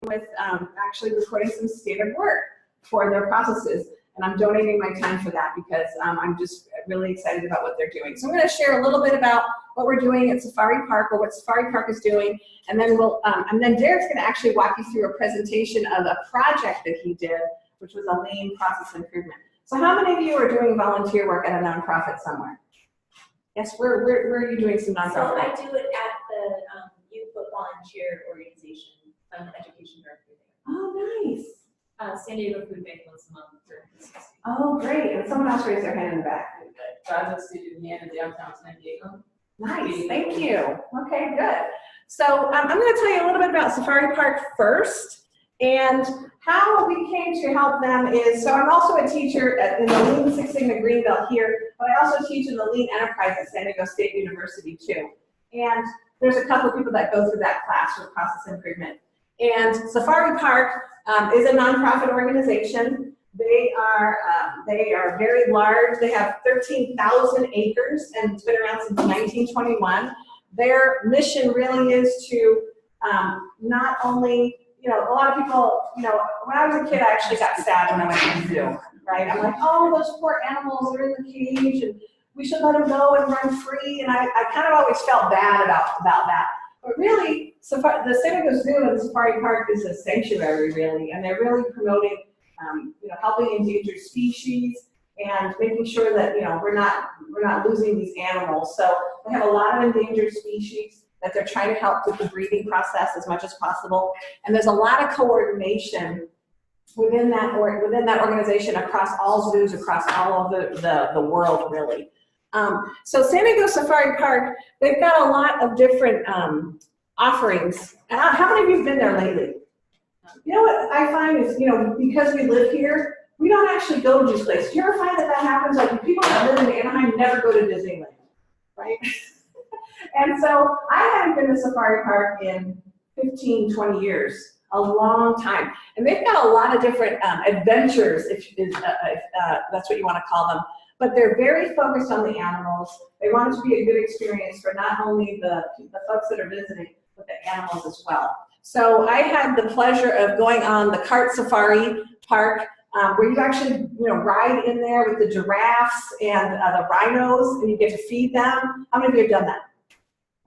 with actually recording some standard work for their processes. And I'm donating my time for that because I'm just really excited about what they're doing. So I'm going to share a little bit about what we're doing at Safari Park, or what Safari Park is doing, and then Derek's going to actually walk you through a presentation of a project that he did, which was a lean process improvement. So how many of you are doing volunteer work at a nonprofit somewhere? Yes, where are you doing some nonprofit? So I do it at the youth volunteer organization, education director. Oh, nice. San Diego Food Bank once a month for consistency. Oh, great. And someone else raised their hand in the back. Graduate student here in downtown San Diego. Nice, thank you. Okay, good. So I'm going to tell you a little bit about Safari Park first, and how we came to help them is, so I'm also a teacher in the Lean Six Sigma Greenbelt here, but I also teach in the Lean Enterprise at San Diego State University too. And there's a couple of people that go through that class for process improvement. And Safari Park is a nonprofit organization. They are very large. They have 13,000 acres, and it's been around since 1921. Their mission really is to not only, a lot of people, when I was a kid, I actually got sad when I went to the zoo, right? I'm like, oh, those poor animals, they're in the cage, and we should let them go and run free. And I kind of always felt bad about that. But really, the San Diego Zoo and Safari Park is a sanctuary, really, and they're really promoting, helping endangered species and making sure that we're not losing these animals. So they have a lot of endangered species that they're trying to help with the breeding process as much as possible. And there's a lot of coordination within that organization across all zoos across all of the world, really. So San Diego Safari Park, they've got a lot of different offerings. How many of you have been there lately? You know what I find is, because we live here, we don't actually go to these places. Do you ever find that happens? Like, people that live in Anaheim never go to Disneyland, right? And so I haven't been to Safari Park in 15, 20 years, a long time. And they've got a lot of different adventures, if that's what you want to call them. But they're very focused on the animals. They want it to be a good experience for not only the folks that are visiting, but the animals as well. So I had the pleasure of going on the Cart Safari Park, where you actually ride in there with the giraffes and the rhinos, and you get to feed them. How many of you have done that?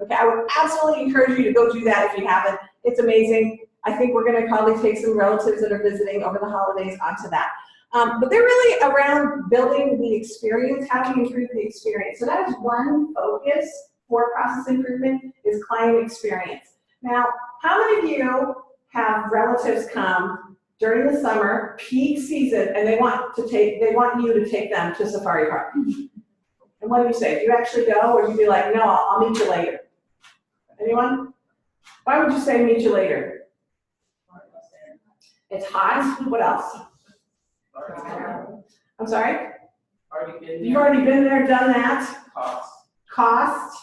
Okay, I would absolutely encourage you to go do that if you haven't. It's amazing. I think we're going to probably take some relatives that are visiting over the holidays onto that. But they're really around building the experience. How do we improve the experience? So that is one focus for process improvement, is client experience. Now, how many of you have relatives come during the summer, peak season, and they want you to take them to Safari Park? And what do you say? Do you actually go, or do you be like, no, I'll meet you later? Anyone? Why would you say meet you later? It's hot. What else? I'm sorry? You've already been there, done that. Cost.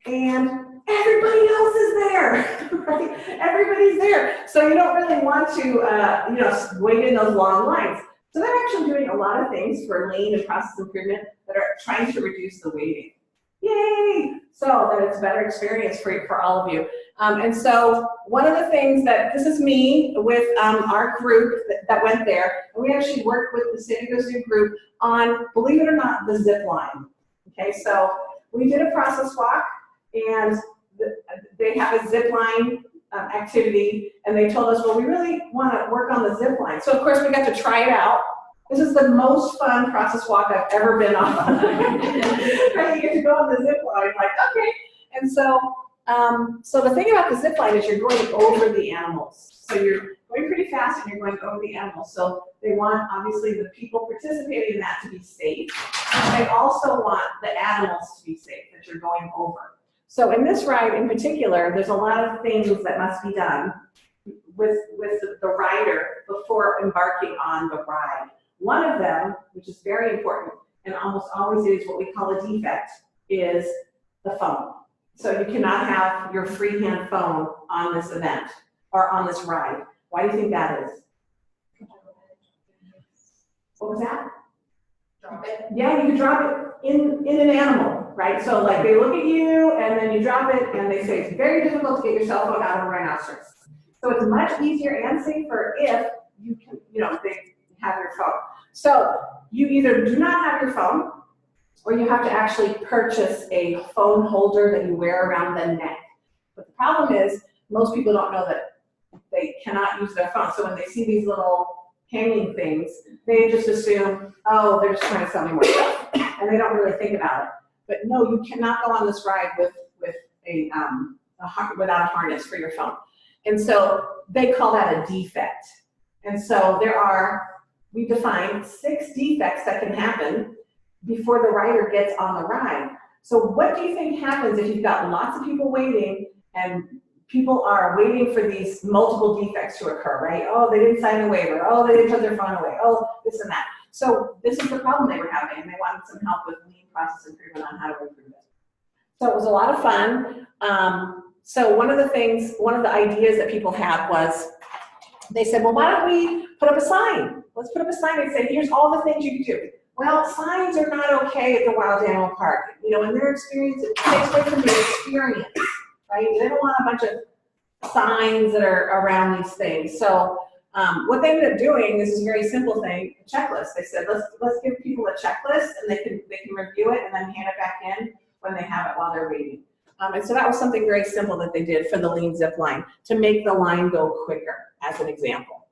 And everybody else is there, right? Everybody's there. So you don't really want to, wait in those long lines. So they're actually doing a lot of things for lean and process improvement that are trying to reduce the waiting. Yay! So that it's a better experience for all of you. And so one of the things this is me with our group that went there, and we actually worked with the San Diego Zoo group on, believe it or not, the zip line. Okay, so we did a process walk, and they have a zip line activity, and they told us, well, we really want to work on the zip line. So of course we got to try it out. This is the most fun process walk I've ever been on. Right? You get to go on the zip line, like, okay. And so, so the thing about the zip line is you're going over the animals. So you're going pretty fast and you're going over the animals. So they want, obviously, the people participating in that to be safe. And they also want the animals to be safe that you're going over. So in this ride in particular, there's a lot of things that must be done with the rider before embarking on the ride. One of them, which is very important, and almost always is what we call a defect, is the phone. So you cannot have your freehand phone on this event or on this ride. Why do you think that is? What was that? Drop it. Yeah, you can drop it in an animal, right? So like they look at you and then you drop it and they say it's very difficult to get your cell phone out of a rhinoceros. So it's much easier and safer if you can, they have your phone. So you either do not have your phone, or you have to actually purchase a phone holder that you wear around the neck. But the problem is, most people don't know that they cannot use their phone. So when they see these little hanging things, they just assume, oh, they're just trying to sell me more stuff. And they don't really think about it. But no, you cannot go on this ride without a harness for your phone. And so they call that a defect. And so we define 6 defects that can happen before the rider gets on the ride. So what do you think happens if you've got lots of people waiting and people are waiting for these multiple defects to occur, right? Oh, they didn't sign a waiver. Oh, they didn't put their phone away. Oh, this and that. So this is the problem they were having, and they wanted some help with lean process improvement on how to improve it. So it was a lot of fun. So one of the ideas that people had was, they said, well, why don't we put up a sign? Let's put up a sign and say, here's all the things you can do. Well, signs are not okay at the Wild Animal Park. In their experience, it takes away from the experience, right? They don't want a bunch of signs that are around these things. So what they ended up doing, this is a very simple thing, a checklist. They said, let's give people a checklist, and they can review it and then hand it back in when they have it while they're waiting. And so that was something very simple that they did for the lean zip line to make the line go quicker, as an example.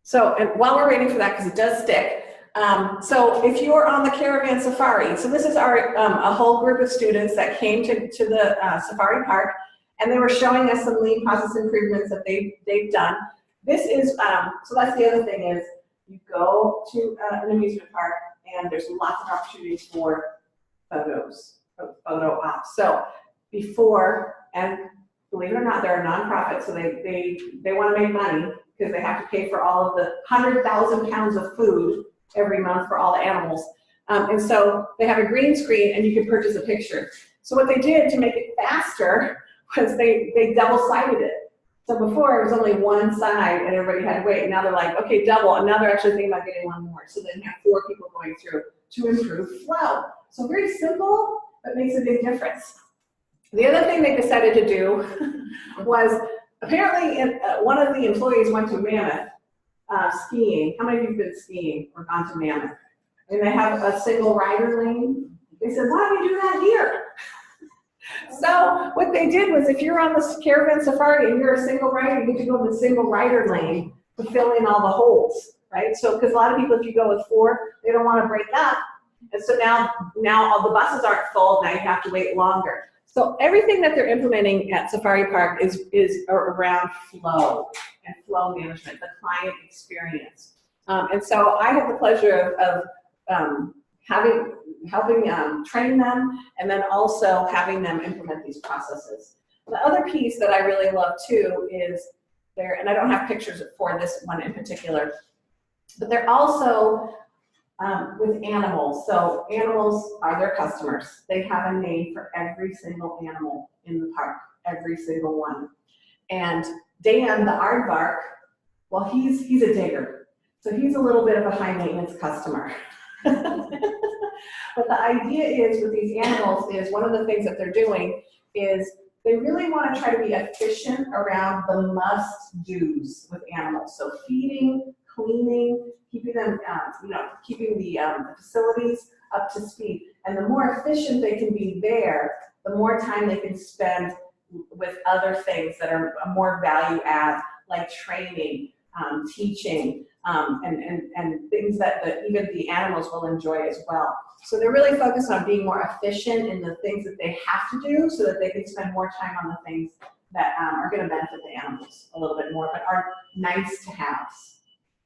So, and while we're waiting for that, because it does stick, so if you're on the Caravan Safari, so this is a whole group of students that came to the safari park, and they were showing us some lean process improvements that they've done. This is, so that's the other thing is, you go to an amusement park, and there's lots of opportunities for photo ops. So before, and believe it or not, they're a nonprofit, so they want to make money because they have to pay for all of the 100,000 pounds of food every month for all the animals. And so they have a green screen and you can purchase a picture. So what they did to make it faster was they double-sided it. So before it was only one side and everybody had to wait. Now they're like, okay, double, and now they're actually thinking about getting one more. So then you have 4 people going through to improve flow. So very simple, but makes a big difference. The other thing they decided to do was, apparently one of the employees went to Mammoth skiing. How many of you have been skiing or gone to Mammoth? And they have a single rider lane. They said, why don't we do that here? So what they did was, if you're on the Caravan Safari and you're a single rider, you get to go in the single rider lane to fill in all the holes, right? So, because a lot of people, if you go with 4, they don't want to break up. And so now all the buses aren't full, now you have to wait longer. So everything that they're implementing at Safari Park is around flow and flow management, the client experience. And so I have the pleasure of helping train them, and then also having them implement these processes. The other piece that I really love too is and I don't have pictures for this one in particular, but they're also with animals. So animals are their customers. They have a name for every single animal in the park, every single one. And Dan, the aardvark, well, he's a digger. So he's a little bit of a high maintenance customer. But the idea is with these animals is, one of the things that they're doing is they really want to try to be efficient around the must-dos with animals. So feeding, cleaning, keeping them, keeping the facilities up to speed. And the more efficient they can be there, the more time they can spend with other things that are more value add, like training, teaching, and things that even the animals will enjoy as well. So they're really focused on being more efficient in the things that they have to do, so that they can spend more time on the things that are going to benefit the animals a little bit more, but are nice to have.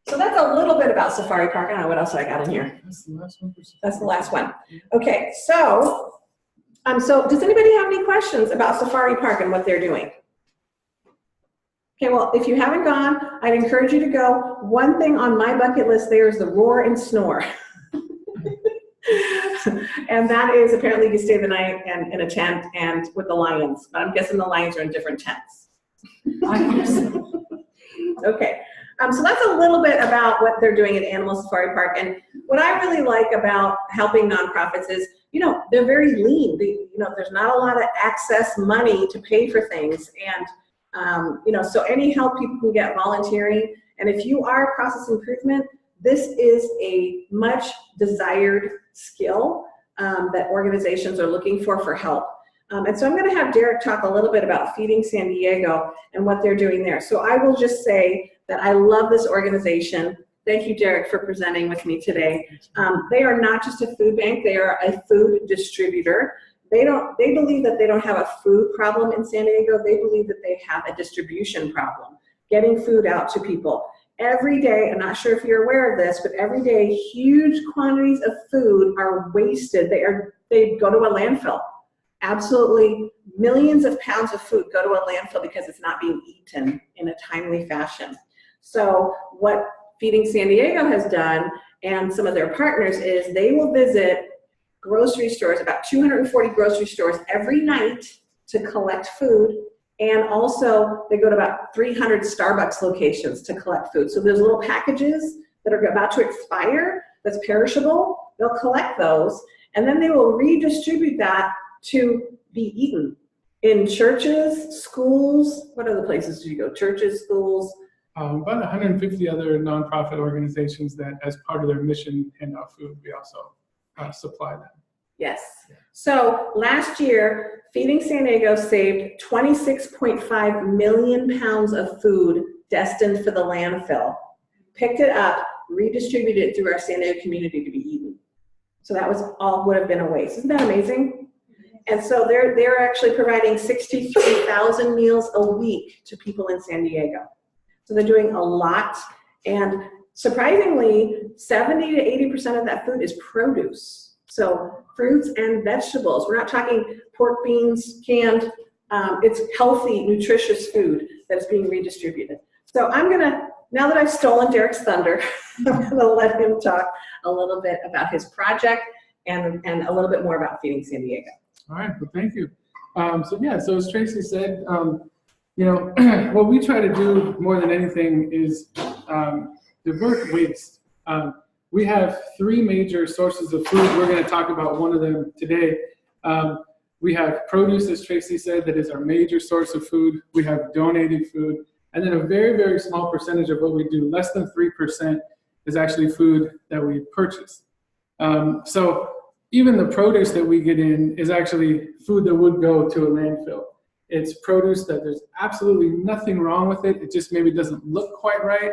So that's a little bit about Safari Park. I don't know what else I got in here. That's the last one. Okay, so does anybody have any questions about Safari Park and what they're doing? Okay, well, if you haven't gone, I'd encourage you to go. One thing on my bucket list there is the roar and snore. And that is, apparently you stay the night in a tent and with the lions, but I'm guessing the lions are in different tents. Okay, so that's a little bit about what they're doing at Animal Safari Park. And what I really like about helping nonprofits is, they're very lean. There's not a lot of access money to pay for things. And So any help people can get volunteering. And if you are process improvement, this is a much desired skill that organizations are looking for help. And so I'm going to have Derek talk a little bit about Feeding San Diego and what they're doing there. So I will just say that I love this organization. Thank you, Derek, for presenting with me today. They are not just a food bank, they are a food distributor. They believe that they don't have a food problem in San Diego, they believe that they have a distribution problem, getting food out to people. Every day, I'm not sure if you're aware of this, but every day huge quantities of food are wasted. They go to a landfill. Absolutely millions of pounds of food go to a landfill because it's not being eaten in a timely fashion. So what Feeding San Diego has done, and some of their partners, is they will visit grocery stores, about 240 grocery stores every night to collect food. And also they go to about 300 Starbucks locations to collect food. So there's little packages that are about to expire, that's perishable. They'll collect those, and then they will redistribute that to be eaten in churches, schools. What other places do you go? Churches, schools? About 150 other nonprofit organizations that, as part of their mission, hand out food. We also supply them. Yes. So last year, Feeding San Diego saved 26.5 million pounds of food destined for the landfill, picked it up, redistributed it through our San Diego community to be eaten. So that was all would have been a waste. Isn't that amazing? And so they're actually providing 63,000 meals a week to people in San Diego. So they're doing a lot. And surprisingly, 70 to 80% of that food is produce. So fruits and vegetables. We're not talking pork, beans, canned. It's healthy, nutritious food that's being redistributed. So I'm gonna, now that I've stolen Derek's thunder, I'm gonna let him talk a little bit about his project and a little bit more about Feeding San Diego. All right, well, thank you. So as Tracy said, what we try to do more than anything is divert waste. We have three major sources of food. We're going to talk about one of them today. We have produce, as Tracy said, that is our major source of food. We have donated food. And then a very, very small percentage of what we do, less than 3%, is actually food that we purchase. So even the produce that we get in is actually food that would go to a landfill. It's produce that there's absolutely nothing wrong with it. It just maybe doesn't look quite right.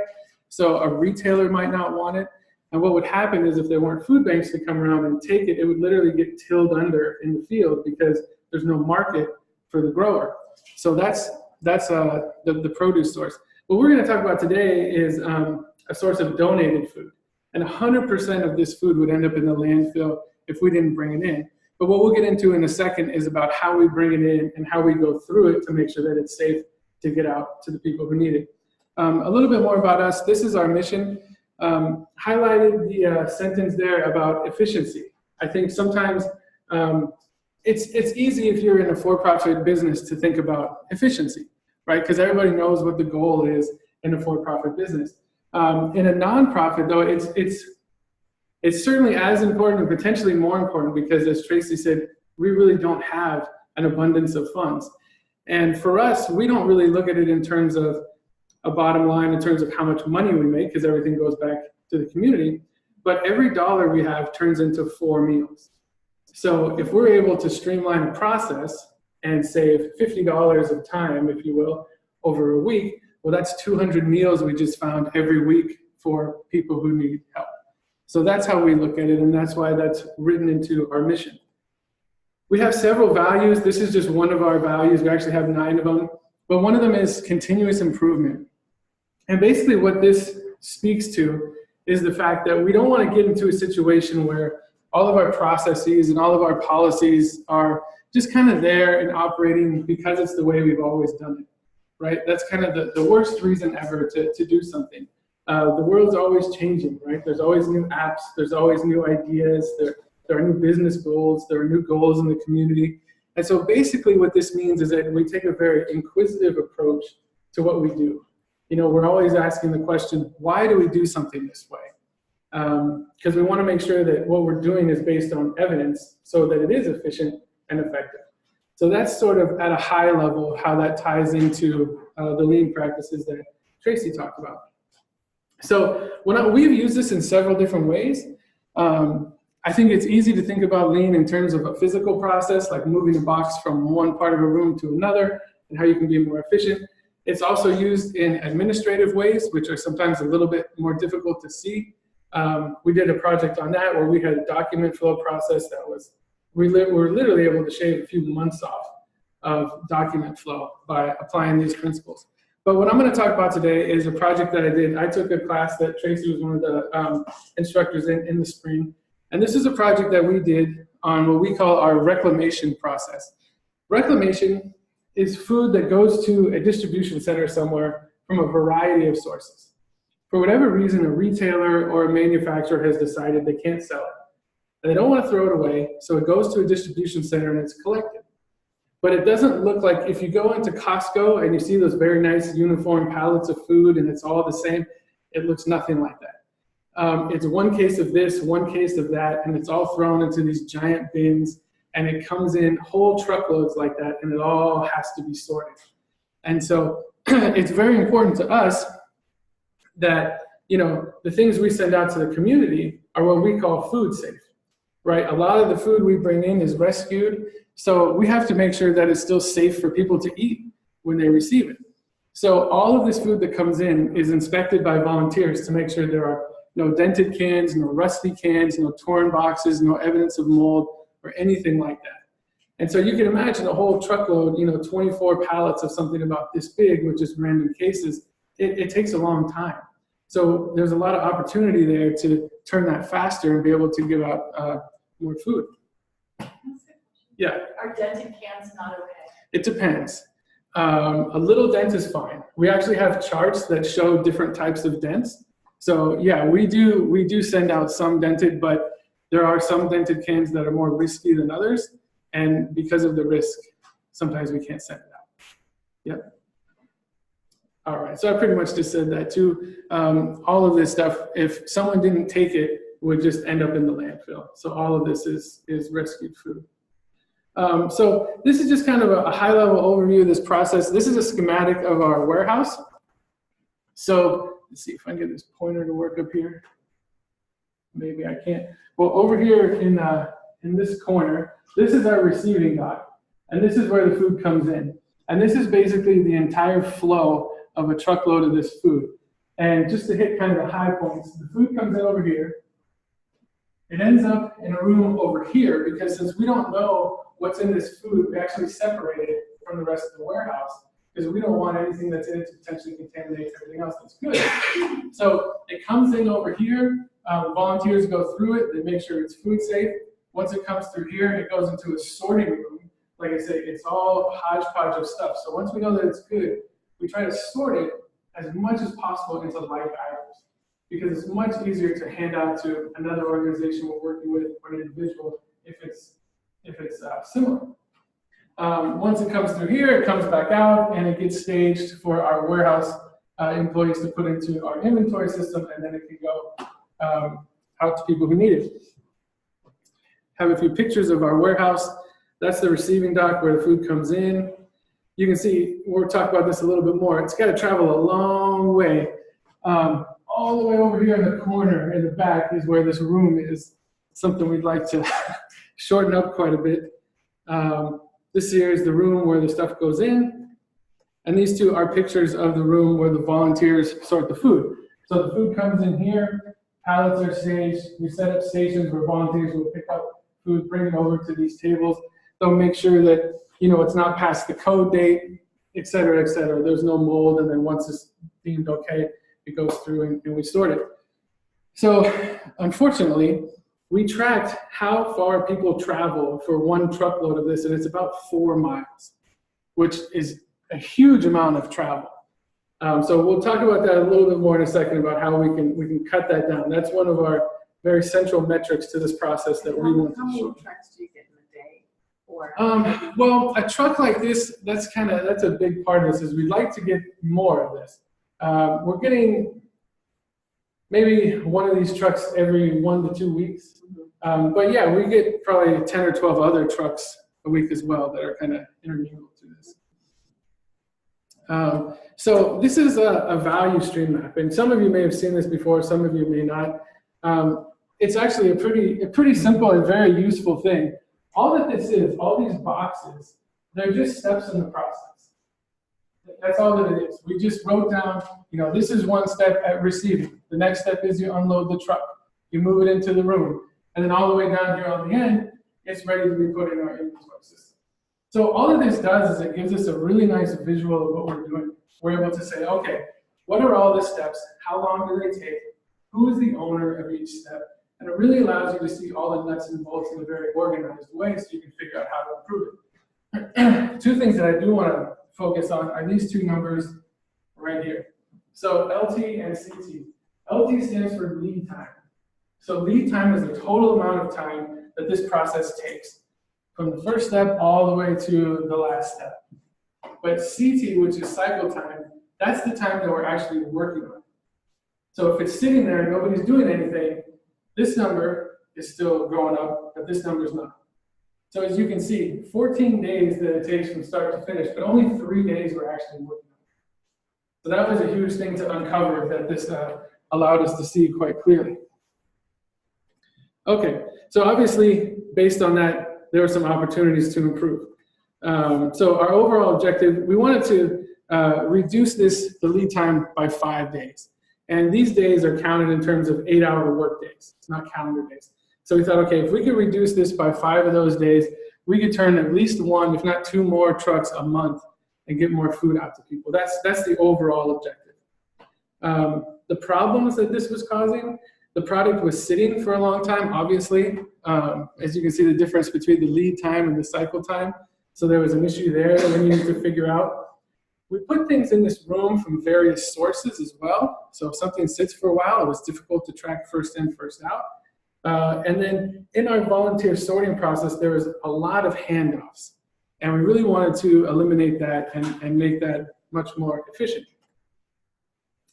So a retailer might not want it. And what would happen is if there weren't food banks to come around and take it, it would literally get tilled under in the field because there's no market for the grower. So that's the produce source. What we're going to talk about today is a source of donated food. And 100% of this food would end up in the landfill if we didn't bring it in. But what we'll get into in a second is about how we bring it in and how we go through it to make sure that it's safe to get out to the people who need it. A little bit more about us. This is our mission. Highlighted the sentence there about efficiency. I think sometimes it's easy if you're in a for-profit business to think about efficiency, right? Because everybody knows what the goal is in a for-profit business. In a nonprofit, though, it's certainly as important and potentially more important because, as Tracy said, we really don't have an abundance of funds. And for us, we don't really look at it in terms of a bottom line, in terms of how much money we make, because everything goes back to the community. But every dollar we have turns into 4 meals. So if we're able to streamline a process and save $50 of time, if you will, over a week, well, that's 200 meals we just found every week for people who need help. So that's how we look at it, and that's why that's written into our mission. We have several values. This is just one of our values. We actually have 9 of them, but one of them is continuous improvement. And basically what this speaks to is the fact that we don't want to get into a situation where all of our processes and all of our policies are just kind of there and operating because it's the way we've always done it, right? That's kind of the worst reason ever to do something. The world's always changing, right? There's always new apps, there's always new ideas, there are new business goals, there are new goals in the community. And so basically what this means is that we take a very inquisitive approach to what we do. You know, we're always asking the question, why do we do something this way? Because we want to make sure that what we're doing is based on evidence so that it is efficient and effective. So that's sort of at a high level how that ties into the lean practices that Tracy talked about. So we've used this in several different ways. I think it's easy to think about lean in terms of a physical process, like moving a box from one part of a room to another and how you can be more efficient. It's also used in administrative ways, which are sometimes a little bit more difficult to see. We did a project on that where we had a document flow process that was, we were literally able to shave a few months off of document flow by applying these principles. But what I'm going to talk about today is a project that I did. I took a class that Tracy was one of the instructors in the spring. And this is a project that we did on what we call our reclamation process. Reclamation is food that goes to a distribution center somewhere from a variety of sources. For whatever reason, a retailer or a manufacturer has decided they can't sell it. And they don't want to throw it away, so it goes to a distribution center and it's collected. But it doesn't look like, if you go into Costco and you see those very nice uniform pallets of food and it's all the same, it looks nothing like that. It's one case of this, one case of that, and it's all thrown into these giant bins, and it comes in whole truckloads like that, and it all has to be sorted. And so it's very important to us that, you know, the things we send out to the community are what we call food safe, right? A lot of the food we bring in is rescued, so we have to make sure that it's still safe for people to eat when they receive it. So all of this food that comes in is inspected by volunteers to make sure there are no dented cans, no rusty cans, no torn boxes, no evidence of mold or anything like that. And so you can imagine a whole truckload, you know, 24 pallets of something about this big with just random cases. It takes a long time. So there's a lot of opportunity there to turn that faster and be able to give out more food. Yeah. Are dented cans not okay? It depends. A little dent is fine. We actually have charts that show different types of dents. So yeah, we do send out some dented, but there are some dented cans that are more risky than others. And because of the risk, sometimes we can't send it out. Yep. All right, so I pretty much just said that too. All of this stuff, if someone didn't take it, would just end up in the landfill. So all of this is rescued food. So this is just kind of a high-level overview of this process. This is a schematic of our warehouse. So let's see if I can get this pointer to work up here. Maybe I can't. Well, over here in this corner, this is our receiving dock, and this is where the food comes in. And this is basically the entire flow of a truckload of this food. And just to hit kind of the high points, the food comes in over here. It ends up in a room over here because since we don't know what's in this food, we actually separate it from the rest of the warehouse because we don't want anything that's in it to potentially contaminate everything else that's good. So it comes in over here. Volunteers go through it. They make sure it's food safe. Once it comes through here, it goes into a sorting room. Like I say, it's all hodgepodge of stuff. So once we know that it's good, we try to sort it as much as possible into like items because it's much easier to hand out to another organization we're working with or an individual if it's similar. Once it comes through here, it comes back out and it gets staged for our warehouse employees to put into our inventory system, and then it can go out to people who need it. Have a few pictures of our warehouse. That's the receiving dock where the food comes in. You can see, we'll talk about this a little bit more. It's got to travel a long way. All the way over here in the corner in the back is where this room is. Something we'd like to shorten up quite a bit. This here is the room where the stuff goes in. And these two are pictures of the room where the volunteers sort the food. So the food comes in here, pallets are staged. We set up stations where volunteers will pick up food, bring it over to these tables. They'll make sure that, you know, it's not past the code date, et cetera, et cetera. There's no mold, and then once it's deemed okay, it goes through and we sort it. So unfortunately, we tracked how far people travel for one truckload of this, and it's about 4 miles, which is a huge amount of travel. So we'll talk about that a little bit more in a second about how we can cut that down. That's one of our very central metrics to this process that we want to show. How many trucks do you get in a day? Or well, a truck like this, that's a big part of this, is we'd like to get more of this. We're getting maybe one of these trucks every 1 to 2 weeks. But yeah, we get probably 10 or 12 other trucks a week as well that are kind of intermingled to this. So this is a value stream map, and some of you may have seen this before, some of you may not. It's actually a pretty simple and very useful thing. All that this is, all these boxes, they're just steps in the process. That's all that it is. We just wrote down, this is one step at receiving. The next step is you unload the truck. You move it into the room. And then all the way down here on the end, it's ready to be put in our inventory system. So all of this does is it gives us a really nice visual of what we're doing. We're able to say, okay, what are all the steps? How long do they take? Who is the owner of each step? And it really allows you to see all the nuts and bolts in a very organized way so you can figure out how to improve it. Two things that I do want to focus on are these two numbers right here. So LT and CT. LT stands for lead time. So lead time is the total amount of time that this process takes, from the first step all the way to the last step. But CT, which is cycle time, that's the time that we're actually working on. So if it's sitting there and nobody's doing anything, this number is still going up, but this number is not. So as you can see, 14 days that it takes from start to finish, but only 3 days we're actually working on. So that was a huge thing to uncover that this allowed us to see quite clearly. Okay, so obviously, based on that, there are some opportunities to improve. So our overall objective, we wanted to reduce the lead time by 5 days. And these days are counted in terms of 8-hour work days, it's not calendar days. So we thought, okay, if we could reduce this by 5 of those days, we could turn at least 1, if not 2 more trucks a month and get more food out to people. That's the overall objective. The problems that this was causing, the product was sitting for a long time, obviously. As you can see, the difference between the lead time and the cycle time. So there was an issue there that we needed to figure out. We put things in this room from various sources as well. So if something sits for a while, it was difficult to track first in, first out. And then in our volunteer sorting process, there was a lot of handoffs. And we really wanted to eliminate that and make that much more efficient.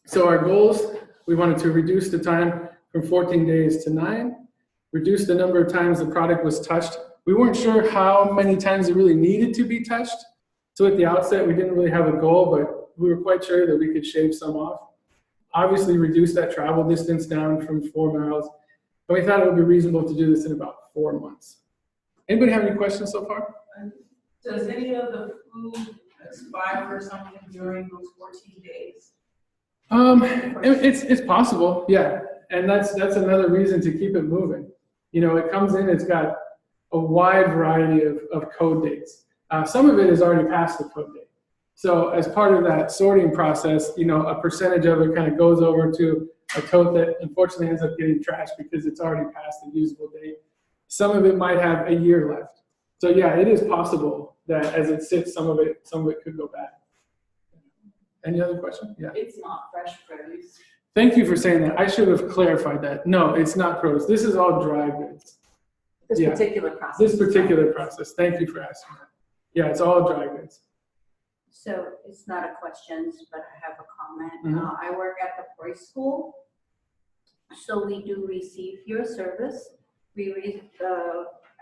So our goals, we wanted to reduce the time from 14 days to 9, reduce the number of times the product was touched. We weren't sure how many times it really needed to be touched. So at the outset, we didn't really have a goal, but we were quite sure that we could shave some off. Obviously, reduce that travel distance down from 4 miles. But we thought it would be reasonable to do this in about 4 months. Anybody have any questions so far? Does any of the food expire or something during those 14 days? It's possible, yeah. And that's another reason to keep it moving. It comes in, it's got a wide variety of code dates. Some of it is already past the code date. So as part of that sorting process, a percentage of it kind of goes over to a tote that unfortunately ends up getting trashed because it's already past the usable date. Some of it might have a year left. So yeah, it is possible that as it sits, some of it could go bad. Any other question? Yeah. It's not fresh produce. Thank you for saying that. I should have clarified that. No, it's not produce. This is all dry goods. This Yeah. particular process. This particular process. Thank you for asking that. Yeah, it's all dry goods. So it's not a question, but I have a comment. Mhm. I work at the preschool, so we do receive your service. We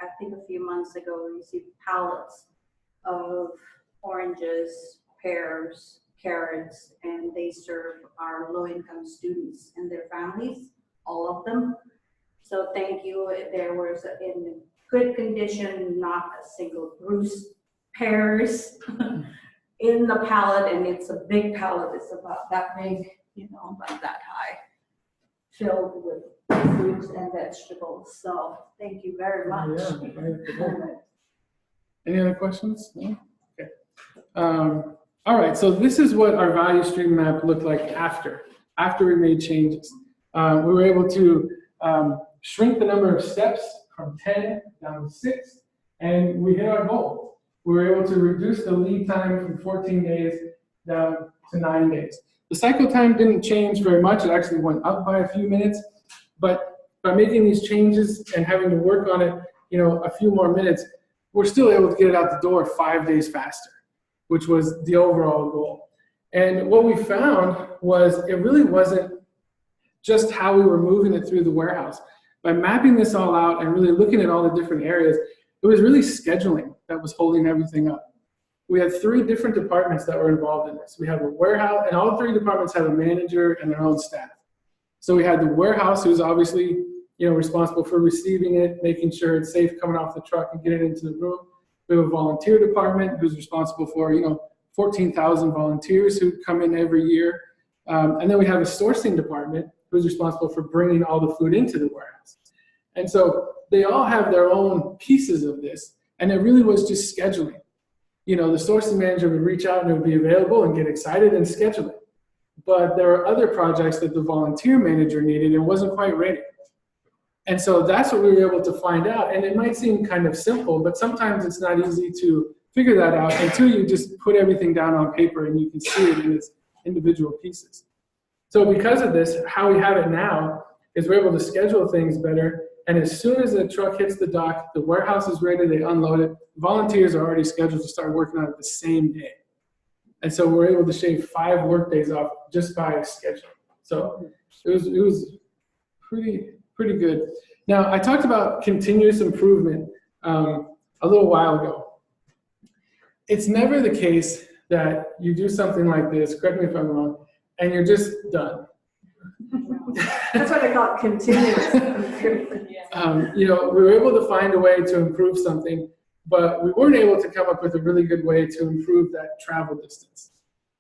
I think a few months ago, we received pallets of oranges, pears, carrots, and they serve our low-income students and their families, all of them. So thank you. There was in good condition, not a single bruised pears in the pallet, and it's a big pallet. It's about that big, about that high, filled with fruits and vegetables. So thank you very much. Yeah. Any other questions? No? Okay. All right, so this is what our value stream map looked like after we made changes. We were able to shrink the number of steps from 10 down to 6, and we hit our goal. We were able to reduce the lead time from 14 days down to 9 days. The cycle time didn't change very much. It actually went up by a few minutes, but by making these changes and having to work on it, a few more minutes, we're still able to get it out the door 5 days faster, which was the overall goal. And what we found was it really wasn't just how we were moving it through the warehouse. By mapping this all out and really looking at all the different areas, it was really scheduling that was holding everything up. we had 3 different departments that were involved in this. We have a warehouse, and all 3 departments have a manager and their own staff. So we had the warehouse, who's obviously, responsible for receiving it, making sure it's safe coming off the truck and getting it into the room. We have a volunteer department who's responsible for, 14,000 volunteers who come in every year. And then we have a sourcing department who's responsible for bringing all the food into the warehouse. And so they all have their own pieces of this, and it really was just scheduling. The sourcing manager would reach out and it would be available and get excited and schedule it. But there are other projects that the volunteer manager needed and wasn't quite ready. And so that's what we were able to find out. And it might seem kind of simple, but sometimes it's not easy to figure that out until you just put everything down on paper and you can see it in its individual pieces. So because of this, how we have it now is we're able to schedule things better. And as soon as the truck hits the dock, the warehouse is ready, they unload it. Volunteers are already scheduled to start working on it the same day. And so we're able to shave 5 work days off just by scheduling. So it was pretty good. Now, I talked about continuous improvement a little while ago. It's never the case that you do something like this, correct me if I'm wrong, and you're just done. That's why they call it continuous improvement. We were able to find a way to improve something, but we weren't able to come up with a really good way to improve that travel distance.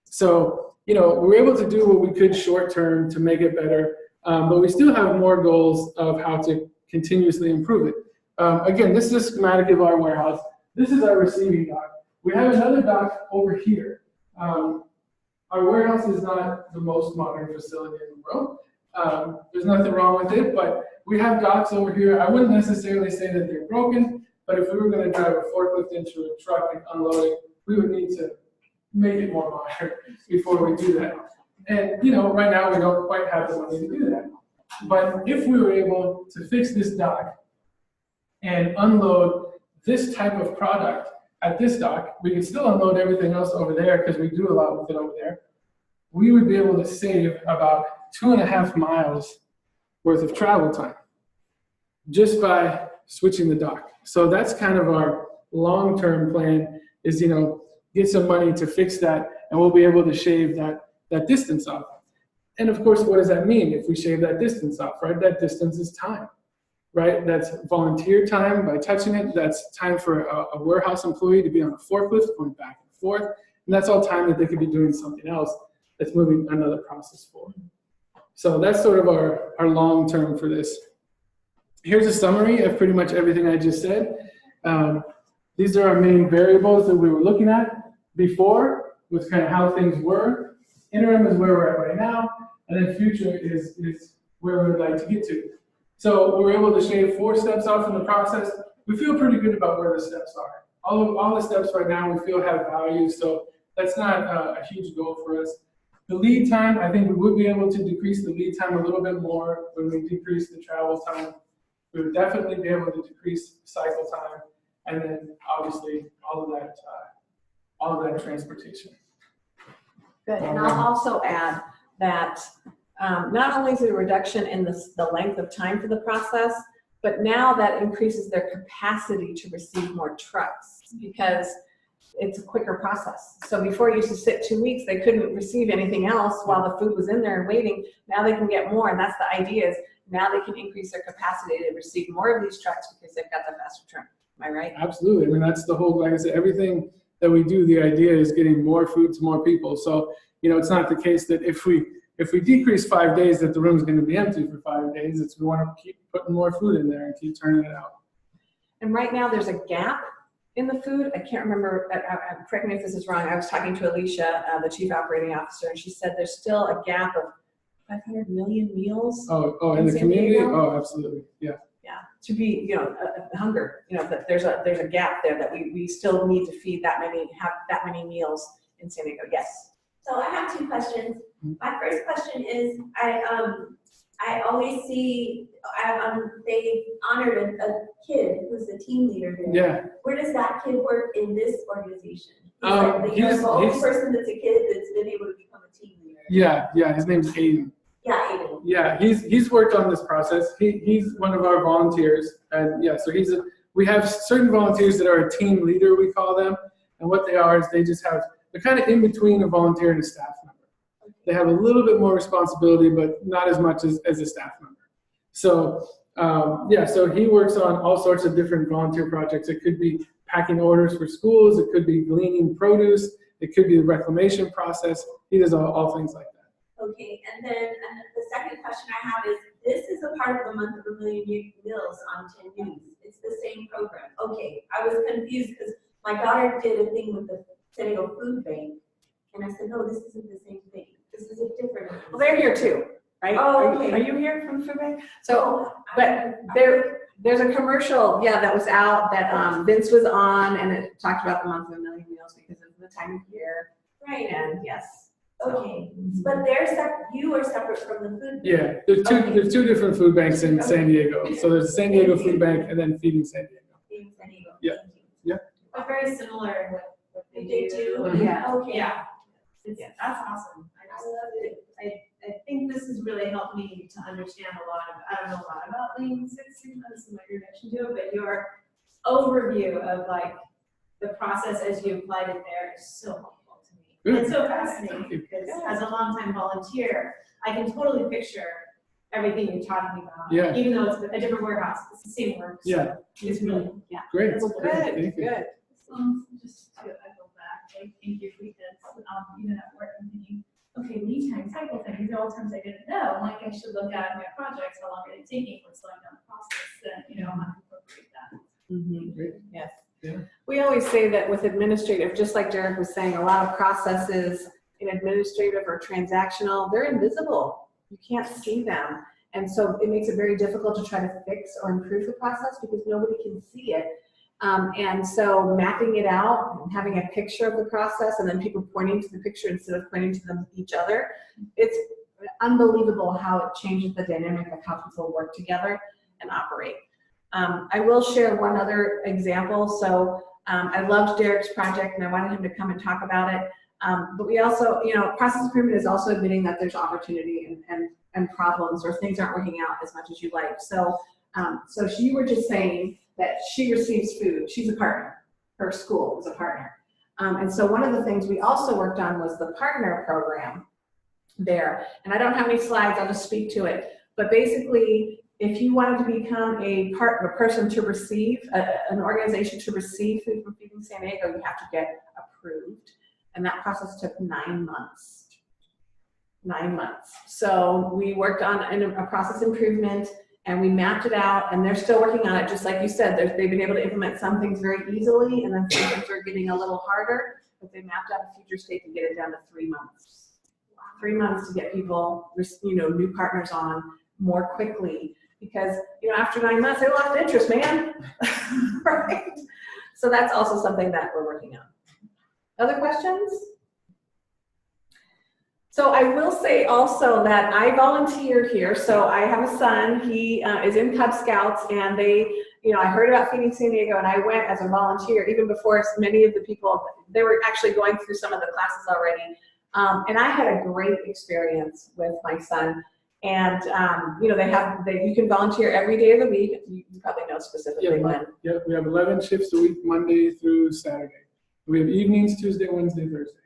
So, we were able to do what we could short term to make it better, but we still have more goals of how to continuously improve it. Again, this is a schematic of our warehouse. This is our receiving dock. We have another dock over here. Our warehouse is not the most modern facility in the world. There's nothing wrong with it, but we have docks over here. I wouldn't necessarily say that they're broken, but if we were going to drive a forklift into a truck and unload it, we would need to make it more modern before we do that. And, right now we don't quite have the money to do that. But if we were able to fix this dock and unload this type of product at this dock, we could still unload everything else over there because we do a lot with it over there. We would be able to save about 2.5 miles worth of travel time just by switching the dock. So that's kind of our long-term plan is, get some money to fix that, and we'll be able to shave that distance off. And of course, what does that mean if we shave that distance off, right? That distance is time, right? That's volunteer time by touching it. That's time for a warehouse employee to be on a forklift going back and forth. And that's all time that they could be doing something else that's moving another process forward. So that's sort of our long term for this. Here's a summary of pretty much everything I just said. These are our main variables that we were looking at. Before was kind of how things were. Interim is where we're at right now. And then future is where we would like to get to. So we were able to shave 4 steps off in the process. We feel pretty good about where the steps are. All the steps right now we feel have value, so that's not a huge goal for us. The lead time, I think we would be able to decrease the lead time a little bit more when we decrease the travel time. We would definitely be able to decrease cycle time, and then obviously all of that transportation. Good, and I'll also add that not only is it a reduction in the length of time for the process, but now that increases their capacity to receive more trucks because it's a quicker process. So before it used to sit 2 weeks, they couldn't receive anything else while the food was in there and waiting. Now they can get more, and that's the idea is now they can increase their capacity to receive more of these trucks because they've got the faster turn. Am I right? Absolutely. I mean, that's the whole, like I said, everything that we do, the idea is getting more food to more people. So, it's not the case that if we decrease 5 days that the room's going to be empty for 5 days. We want to keep putting more food in there and keep turning it out. And right now there's a gap in the food. I can't remember, correct me if this is wrong. I was talking to Alicia, the chief operating officer, and she said there's still a gap of 500 million meals. Oh, in the community? Oh, absolutely. Yeah. Yeah, to be, hunger, that there's a gap there that we still need to feed have that many meals in San Diego. Yes. So I have 2 questions. My first question is, I always see, they honored a kid who's the team leader there. Yeah. Where does that kid work in this organization? He's the only person that's a kid that's been able to become a team leader. Yeah, his name's Aiden. Yeah, Aiden. Yeah, he's worked on this process. He's one of our volunteers, and yeah, so we have certain volunteers that are a team leader, we call them, And what they are is they're kind of in between a volunteer and a staff member. They have a little bit more responsibility, but not as much as a staff member. So so he works on all sorts of different volunteer projects. It could be packing orders for schools. It could be gleaning produce. It could be the reclamation process. He does all things like that. Okay, and then the second question I have is, this is a part of the Month of a Million Meals on 10 News. It's the same program. Okay, I was confused because my daughter did a thing with the San Diego Food Bank, and I said, no, this isn't the same thing. This is a different. Well, they're here too, right? Oh, okay. Are you here from Food Bank? So, but there's a commercial, that was out that Vince was on, and it talked about the Month of a Million Meals because of the time of year. Right. And yes. Okay, but you are separate from the food bank. Yeah, there's two different food banks in San Diego. So there's the San Diego Food Bank and then Feeding San Diego. Feeding San Diego. Yeah. Yeah. But very similar in what They they do. do. Yeah. Okay. Yeah. That's awesome. I love it. I think this has really helped me to understand I don't know a lot about Lean Six Sigma, this is my introduction to it, but your overview of like the process as you applied it there is so helpful to me. Good. It's so fascinating because as a longtime volunteer, I can totally picture everything you're talking about. Yeah. Even though it's a different warehouse, it's the same work. So Yeah. it's really, Great. That's good, Thank you. good. just to echo back, like, thank you, because, even at work, I'm thinking, okay, lead time, cycle time, these are all terms I didn't know, I'm like, I should look at my projects, how long are they taking, what's slowing down the process, then, how to incorporate that. Great. Yes. Yeah. We always say that with administrative, just like Derek was saying, a lot of processes in administrative or transactional, they're invisible. You can't see them. And so it makes it very difficult to try to fix or improve the process because nobody can see it. And so mapping it out and having a picture of the process and then people pointing to the picture instead of pointing to them each other, it's unbelievable how it changes the dynamic of how people work together and operate. I will share one other example. So I loved Derek's project and I wanted him to come and talk about it. But we also, process improvement is also admitting that there's opportunity and problems or things aren't working out as much as you like. So you were just saying that she receives food. She's a partner. Her school is a partner. And so one of the things we also worked on was the partner program there. And I don't have any slides, I'll just speak to it. But basically, if you wanted to become a person to receive, an organization to receive food from Feeding San Diego, you have to get approved. And that process took 9 months. 9 months. So we worked on a process improvement and we mapped it out and they're still working on it. Just like you said, they've been able to implement some things very easily and then some things are getting a little harder, but they mapped out a future state to get it down to 3 months. 3 months to get people, new partners on more quickly because, after 9 months, they lost interest, man. Right? So that's also something that we're working on. Other questions? So I will say also that I volunteer here. So I have a son, he is in Cub Scouts and I heard about Feeding San Diego and I went as a volunteer even before many of the people, they were actually going through some of the classes already. And I had a great experience with my son. And, you can volunteer every day of the week. You probably know specifically when. Yeah, we have 11 shifts a week, Monday through Saturday. We have evenings, Tuesday, Wednesday, Thursday.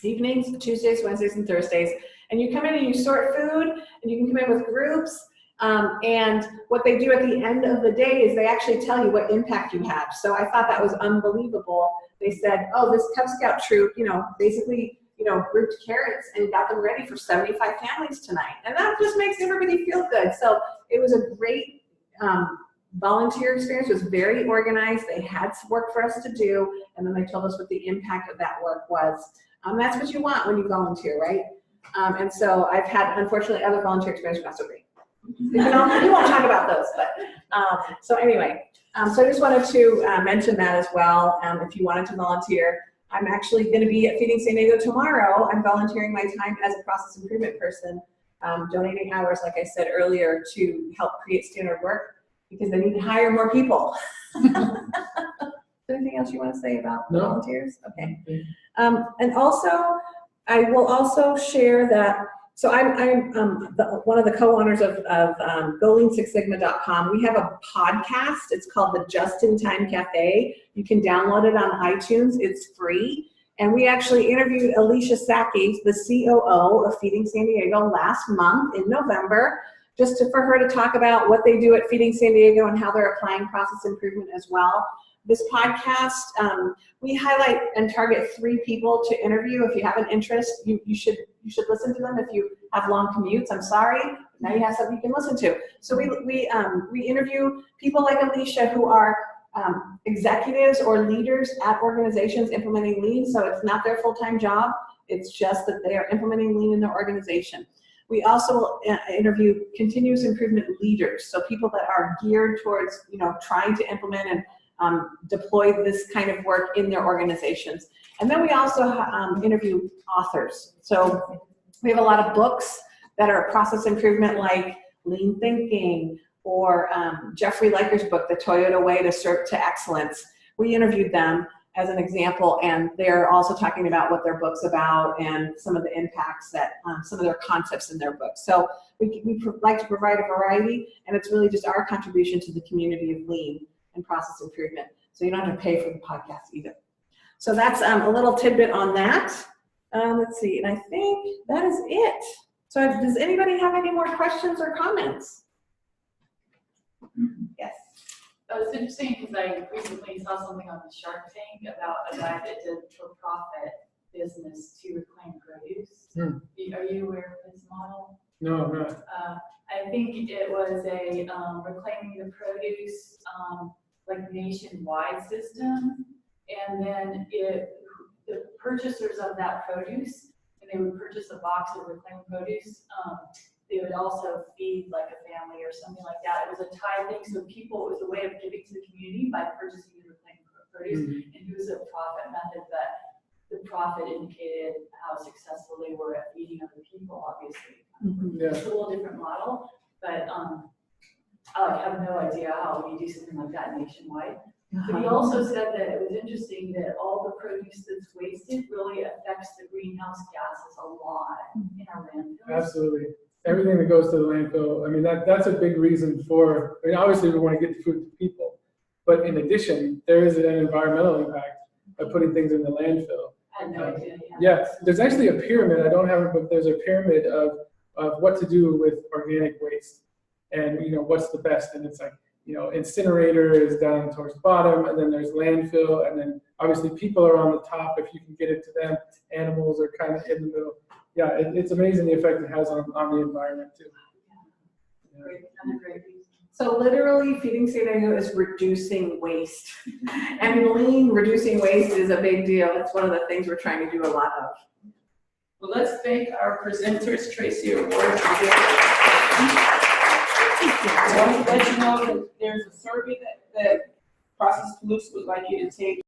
Evenings, Tuesdays, Wednesdays, and Thursdays. And you come in and you sort food, and you can come in with groups. And what they do at the end of the day is they actually tell you what impact you had. So I thought that was unbelievable. They said, oh, this Cub Scout troop, basically, grouped carrots and got them ready for 75 families tonight. And that just makes everybody feel good. So it was a great volunteer experience. It was very organized. They had some work for us to do, and then they told us what the impact of that work was. That's what you want when you volunteer, right? And so I've had, unfortunately, other volunteer experiences not so great. We won't talk about those, but so anyway. So I just wanted to mention that as well. If you wanted to volunteer, I'm actually going to be at Feeding San Diego tomorrow. I'm volunteering my time as a process improvement person, donating hours, like I said earlier, to help create standard work because they need to hire more people. Anything else you want to say about volunteers? Okay. And also, I will also share that, so I'm one of the co-owners of GoLean6sigma.com. We have a podcast. It's called the Just in Time Café. You can download it on iTunes. It's free. And we actually interviewed Alicia Sacki, the COO of Feeding San Diego, last month in November, just for her to talk about what they do at Feeding San Diego and how they're applying process improvement as well. This podcast, we highlight and target 3 people to interview. If you have an interest, you should listen to them. If you have long commutes, I'm sorry, now you have something you can listen to. So we interview people like Alicia who are executives or leaders at organizations implementing lean. So it's not their full-time job. It's just that they are implementing lean in their organization. We also interview continuous improvement leaders. So people that are geared towards, trying to implement and deploy this kind of work in their organizations. And then we also interview authors. So we have a lot of books that are process improvement, like Lean Thinking, or Jeffrey Liker's book, The Toyota Way to Excellence. We interviewed them as an example, and they're also talking about what their book's about and some of the impacts that, some of their concepts in their book. So we like to provide a variety, and it's really just our contribution to the community of Lean and process improvement. So you don't have to pay for the podcast either. So that's a little tidbit on that. Let's see, and I think that is it. So does anybody have any more questions or comments? Yes. It's interesting because I recently saw something on the Shark Tank about a guy that did for-profit business to reclaim produce. Are you aware of his model? No, I'm not. I think it was a reclaiming the produce like nationwide system, and then the purchasers of that produce, and they would purchase a box of reclaimed produce. They would also feed like a family or something like that. It was a tie thing, so it was a way of giving to the community by purchasing the reclaimed produce, and it was a profit method, but the profit indicated how successful they were at feeding other people, obviously. Yeah. It's a little different model, but I have no idea how you do something like that nationwide. But he also said that it was interesting that all the produce that's wasted really affects the greenhouse gases a lot in our landfills. Absolutely. Everything that goes to the landfill, I mean, that's a big reason for, obviously we want to get the food to people, but in addition, there is an environmental impact of putting things in the landfill. I had no idea. Yeah, there's actually a pyramid, I don't have it, but there's a pyramid of what to do with organic waste and, what's the best. And it's like, incinerator is down towards the bottom, and then there's landfill, and then obviously people are on the top if you can get it to them. Animals are kind of in the middle. Yeah, it's amazing the effect it has on the environment too. Great. So literally, Feeding San Diego is reducing waste. And lean reducing waste is a big deal. It's one of the things we're trying to do a lot of. Well, let's thank our presenters, Tracy Award. I want to let you know that there's a survey that Process Pollutes would like you to take.